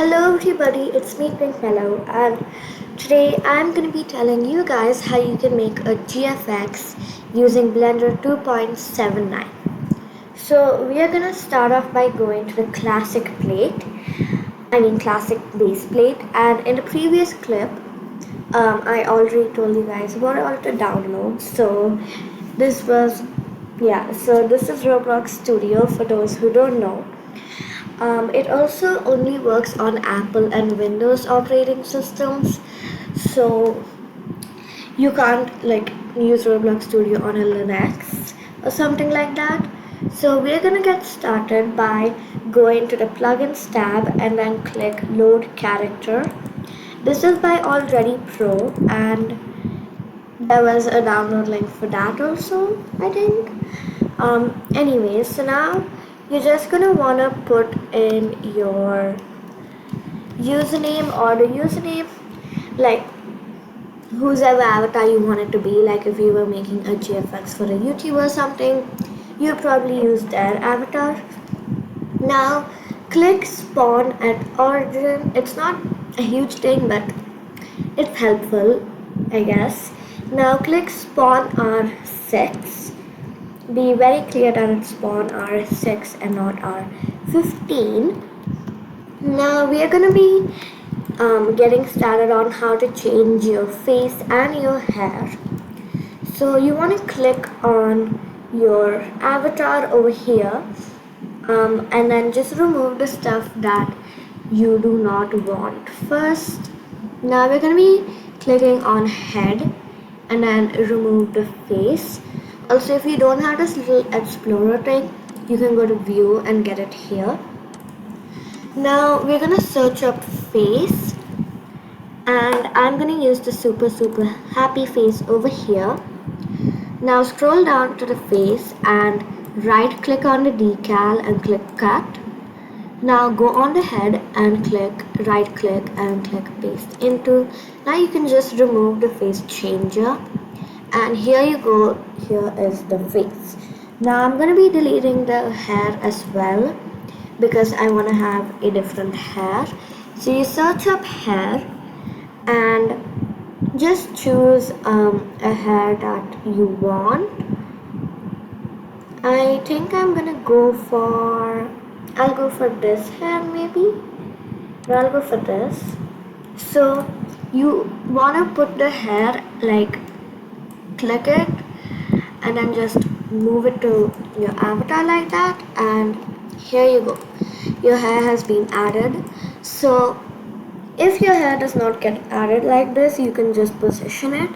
Hello everybody, it's me Pink Mellow, and today I'm going to be telling you guys how you can make a GFX using Blender 2.79. So we are going to start off by going to the classic base plate, and in the previous clip I already told you guys what all to download. This was this is Roblox Studio for those who don't know. It also only works on Apple and Windows operating systems, so you can't use Roblox Studio on a Linux or something like that. So we're gonna get started by going to the plugins tab and then click load character. This is by Already Pro, and there was a download link for that also, I think. Anyways, so now you're just gonna wanna put in your username or the username, like whosever avatar you want it to be. Like if you were making a GFX for a YouTuber or something, you probably use their avatar. Now click spawn at origin. It's not a huge thing, but it's helpful, I guess. Now click spawn R6. Be very clear that it's spawn R6 and not R15. Now we are going to be getting started on how to change your face and your hair. So you want to click on your avatar over here, and then just remove the stuff that you do not want first. Now we're going to be clicking on head and then remove the face. Also, if you don't have this little explorer thing, you can go to view and get it here. Now we're gonna search up face, and I'm gonna use the super happy face over here. Now scroll down to the face and right click on the decal and click cut. Now go on the head and right click and click paste into. Now you can just remove the face changer, and here you go, here is the face. Now I'm going to be deleting the hair as well because I want to have a different hair. So you search up hair and just choose a hair that you want. I think I'm going to I'll go for this hair maybe, or I'll go for this. So you want to put the hair, click it and then just move it to your avatar like that, and here you go, your hair has been added. So if your hair does not get added like this, you can just position it.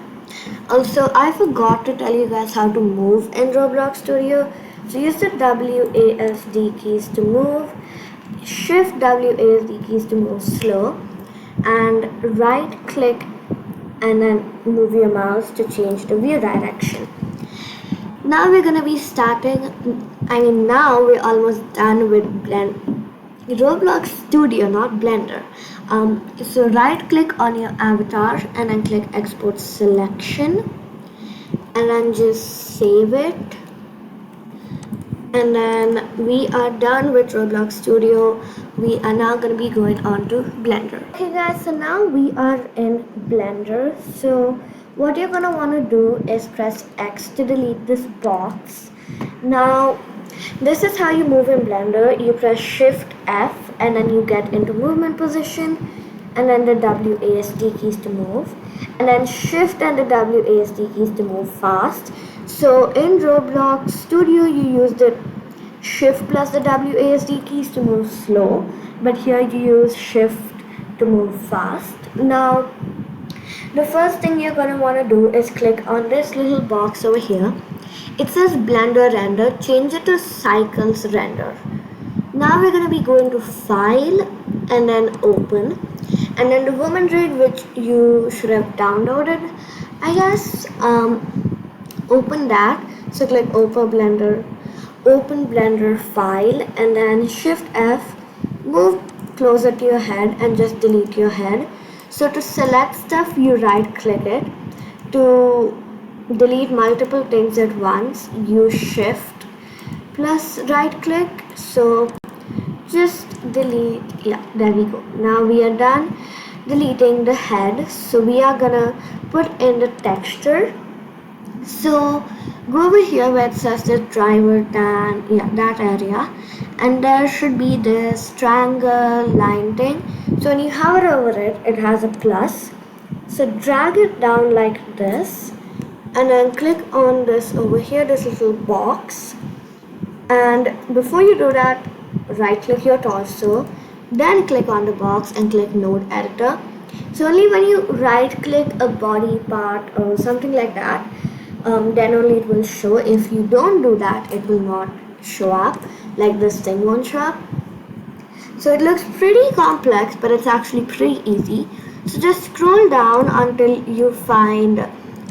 Also, I forgot to tell you guys how to move in Roblox Studio. So use the WASD keys to move, shift WASD keys to move slow, and right click and then move your mouse to change the view direction. Now we're gonna be now we're almost done with Roblox Studio, not Blender. So right click on your avatar and then click export selection and then just save it. And then we are done with Roblox Studio. We are now going to be going on to Blender. Okay guys, so now we are in Blender. So what you're going to want to do is press X to delete this box. Now this is how you move in Blender. You press Shift F and then you get into movement position, and then the WASD keys to move, and then Shift and the WASD keys to move fast. So in Roblox Studio you use the Shift plus the WASD keys to move slow, but here you use Shift to move fast. Now the first thing you're going to want to do is click on this little box over here. It says Blender render, change it to cycles render. Now we're going to be going to file and then open, and then the woman rig which you should have downloaded, I guess, open that. So click open Blender file and then Shift F, move closer to your head and just delete your head. So to select stuff, you right click it. To delete multiple things at once, you Shift plus right click. So just delete. Yeah, there we go. Now we are done deleting the head, so we are gonna put in the texture. So go over here where it says the driver, tan, yeah, that area, and there should be this triangle line thing. So when you hover over it, it has a plus. So drag it down like this, and then click on this over here, this little box. And before you do that, right click your torso, then click on the box and click node editor. So only when you right click a body part or something like that, then only it will show. If you don't do that, it will not show up, like this thing won't show up. So it looks pretty complex, but it's actually pretty easy. So just scroll down until you find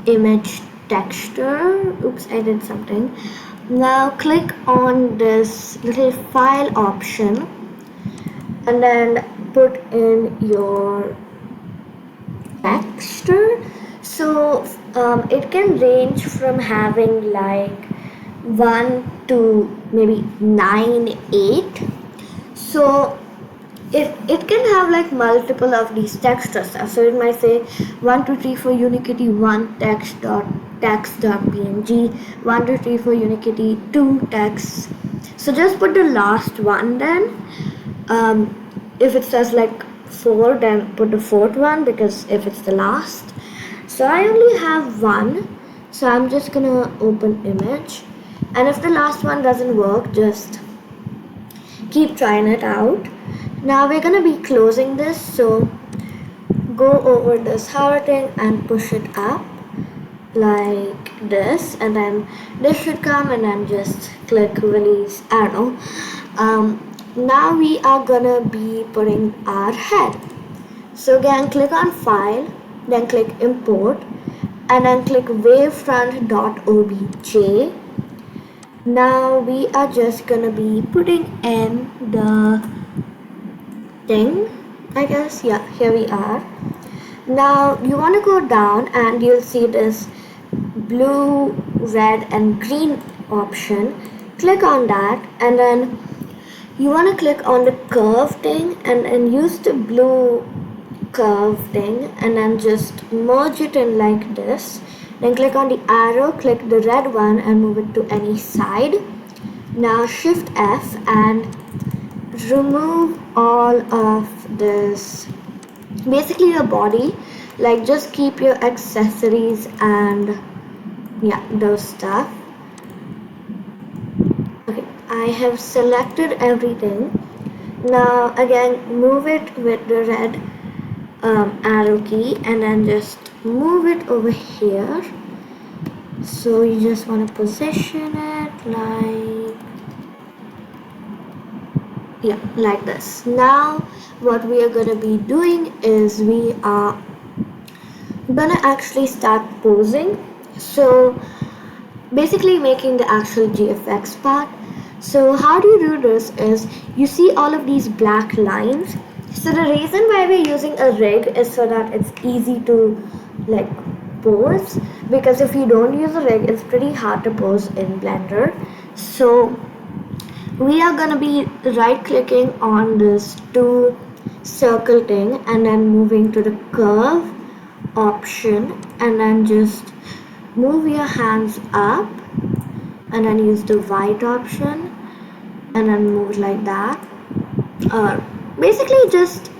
image texture. Oops, I did something. Now click on this little file option and then put in your texture. So it can range from having like 1 to maybe 9, 8. So it can have like multiple of these texture stuff. So it might say 1 2 3 4 unikitty 1 text.png, 1 2 3 4 unikitty 2 text. So just put the last one then. If it says like 4, then put the fourth one, because if it's the last. So I only have one, so I'm just gonna open image, and if the last one doesn't work, just keep trying it out. Now we're gonna be closing this, so go over this hover thing and push it up like this, and then this should come, and then just click release. I don't know. Now we are gonna be putting our head. So again, click on file, then click import, and then click wavefront.obj. Now we are just gonna be putting in the thing, I guess. Yeah, here we are. Now you want to go down and you'll see this blue, red and green option. Click on that, and then you want to click on the curve thing and use the blue curve thing, and then just merge it in like this. Then click on the arrow, click the red one and move it to any side. Now shift F and remove all of this, basically your body, like just keep your accessories and yeah, those stuff. Okay, I have selected everything. Now again, move it with the red arrow key, and then just move it over here. So you just want to position it like, yeah, like this. Now what we are going to be doing is we are gonna actually start posing. So basically making the actual GFX part. So how do you do this is, you see all of these black lines. So the reason why we're using a rig is so that it's easy to like pose, because if you don't use a rig, it's pretty hard to pose in Blender. So we are gonna be right clicking on this 2 circle thing and then moving to the curve option, and then just move your hands up and then use the white option and then move like that. Basically just,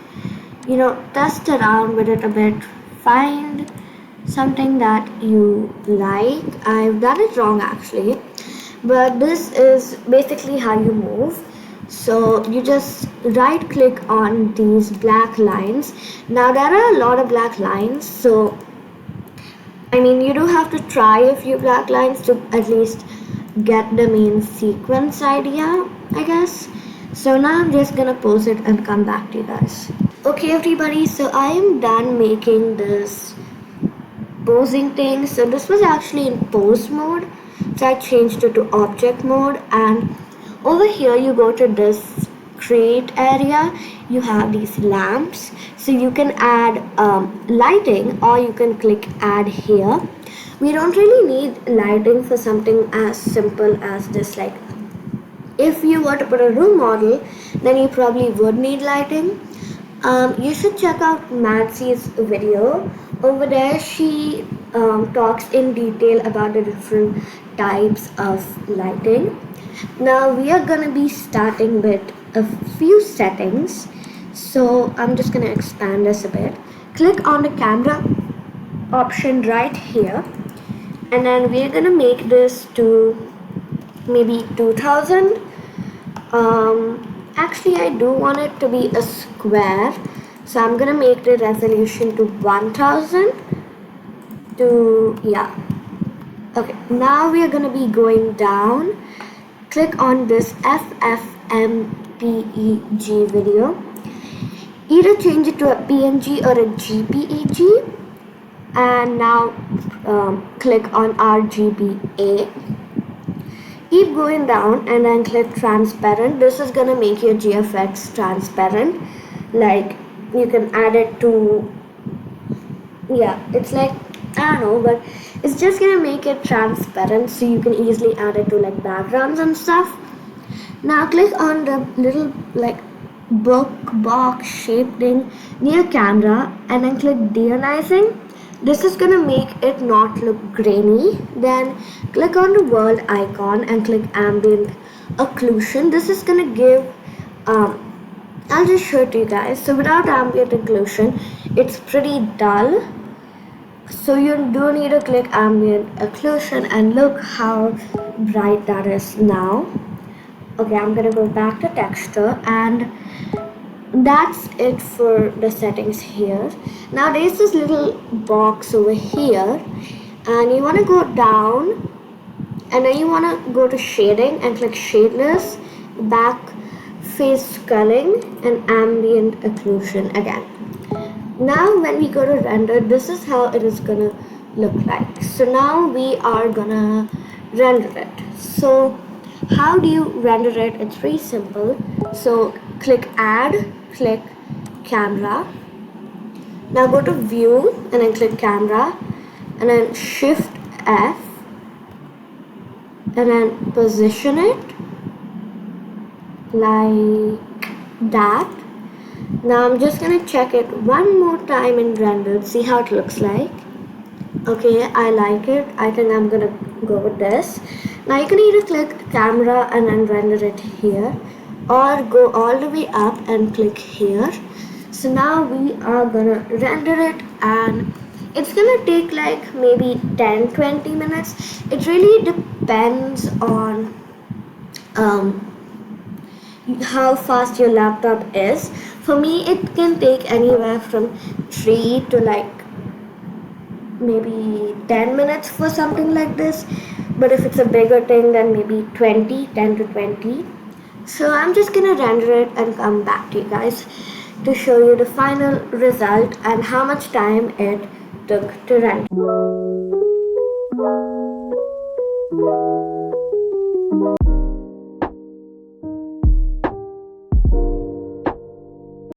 you know, test around with it a bit, find something that you like. I've done it wrong actually, but this is basically how you move. So you just right click on these black lines. Now there are a lot of black lines, so I mean you do have to try a few black lines to at least get the main sequence idea, I guess. So now I'm just gonna pause it and come back to you guys. Okay everybody, so I am done making this posing thing. So this was actually in pose mode, so I changed it to object mode, and over here you go to this create area, you have these lamps, so you can add lighting, or you can click add here. We don't really need lighting for something as simple as this, like If you were to put a room model, then you probably would need lighting. You should check out Madsy's video. Over there, she talks in detail about the different types of lighting. Now, we are going to be starting with a few settings. So, I'm just going to expand this a bit. Click on the camera option right here, and then we're going to make this to maybe 2000. Actually, I do want it to be a square, so I'm gonna make the resolution to 1000 to, yeah. Okay, now we are gonna be going down. Click on this FFmpeg video. Either change it to a PNG or a JPEG, and now click on RGBA. Keep going down and then click transparent. This is gonna make your GFX transparent. Like, you can add it to, yeah, it's like, I don't know, but it's just gonna make it transparent so you can easily add it to like backgrounds and stuff. Now click on the little like book box shaped thing near camera and then click deionizing. This is gonna make it not look grainy. Then click on the world icon and click ambient occlusion. This is gonna give, I'll just show it to you guys. So without ambient occlusion, it's pretty dull. So you do need to click ambient occlusion and look how bright that is now. Okay, I'm gonna go back to texture, and that's it for the settings here. Now there's this little box over here, and you want to go down, and then you want to go to shading and click shadeless, back face culling, and ambient occlusion again. Now when we go to render, this is how it is gonna look like. So now we are gonna render it. So how do you render it? It's pretty simple. So click add, click camera. Now go to view and then click camera, and then shift F and then position it like that. Now I'm just gonna check it one more time in rendered, see how it looks like. Okay, I like it. I think I'm gonna go with this. Now you can either click camera and then render it here, or go all the way up and click here. So now we are gonna render it, and it's gonna take like maybe 10-20 minutes. It really depends on how fast your laptop is. For me, it can take anywhere from 3 to like maybe 10 minutes for something like this. But if it's a bigger thing, then maybe 10 to 20. So I'm just gonna render it and come back to you guys to show you the final result and how much time it took to render.